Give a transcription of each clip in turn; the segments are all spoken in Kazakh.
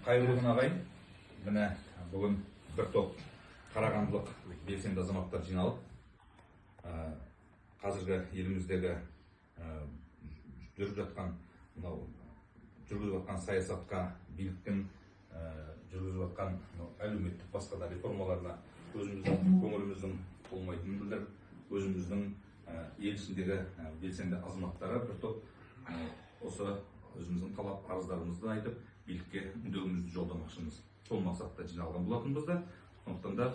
Қайырлы күн ағайын. Міне бүгін бір топ қарағандылық белсенді азаматтар жиналып, қазіргі еліміздегі жүргізіп жатқан саясатқа, биліктің жүргізіп жатқан әлеуметтік басқа да реформаларына өзіміздің көңіліміздің толмайтынын білдіріп, өзіміздің ел ішіндегі белсенді азаматтары бір топ осы өзіміздің талап арыздарымызды айтып, билікке үндеуімізді жолдамақшымыз. Сол мақсатта жиналған болатынбызды. Сондықтан да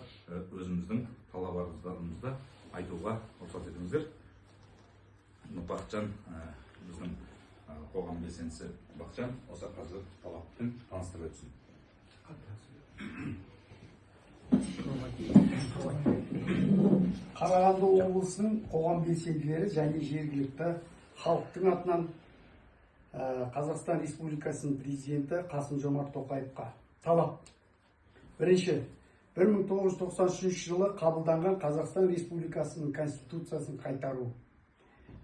өзіміздің талап арыздарымызды айтуға рұқсат етіңіздер. Бақытжан, біздің қоғам белсендісі Бақытжан, осы қазір талаппен таныстырып өтсін. Қарағанды облысының қоғам белсенділері және жергілікті халықтың атынан Қазақстан Республикасының президенті Қасым-Жомарт Тоқаевқа талап. Бірінші, 1993 жылы қабылданған Қазақстан Республикасының Конституциясын қайтару.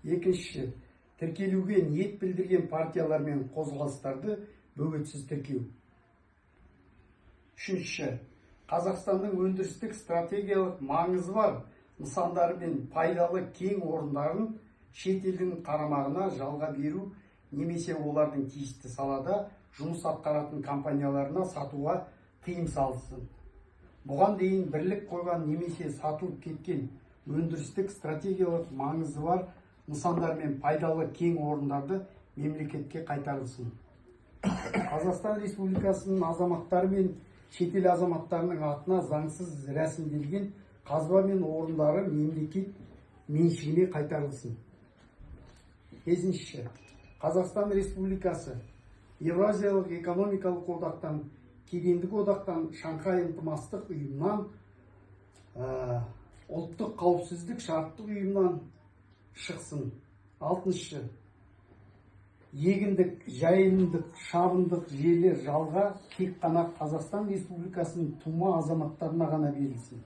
Екінші, тіркелуге ниет білдірген партиялар мен қозғалыстарды бөгетсіз тіркеу. Үшінші, Қазақстанның өндірістік стратегиялық маңызы бар нысандары мен пайдалы кен орындарын шет елдің қарамағына жалға беру немесе олардың тиісті салада жұмыс атқаратын компанияларына сатуға тыйым салынсын. Бұған дейін бірлік қойған немесе сатылып кеткен өндірістік стратегиялық маңызы бар нысандар мен пайдалы кен орындарды мемлекетке қайтарылсын. Қазақстан Республикасының азаматтары мен шетел азаматтарының атына заңсыз рәсімделген қазба мен орындары мемлекет меншігіне қайтарылсын. Бесінші, Қазақстан Республикасы Евразиялық экономикалық одақтан, кедендік одақтан, Шанхай ынтымақтастық ұйымынан, ұлттық қауіпсіздік шарттық ұйымынан шықсын. Алтыншы, егіндік, жайылымдық, шабындық жерлер жалға тек қана Қазақстан Республикасының тума азаматтарына ғана берілсін.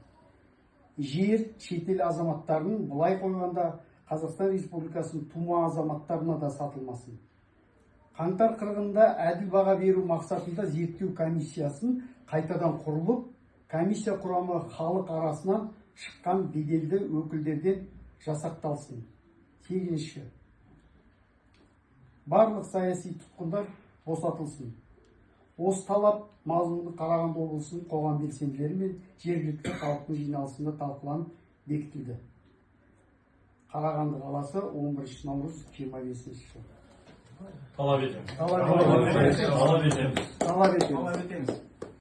Жер шетел азаматтарының былай қойғанда Қазақстан Республикасының тума азаматтарына да сатылмасын. Қаңтар қырғында әділ баға беру мақсатында зерттеу комиссиясын қайтадан құрылып, комиссия құрамы халық арасынан шыққан беделді өкілдерден жасақталсын. Сегізінші, барлық саяси тұтқындар босатылсын. Осы талап мазмұны Қарағанды облысының қоғам белсенділері мен жергілікті халықтың жиналысында талқыланып бекітілді. Қарағанды қаласы 11 наурыз 25 жыл. Талап етеміз. Талап етеміз.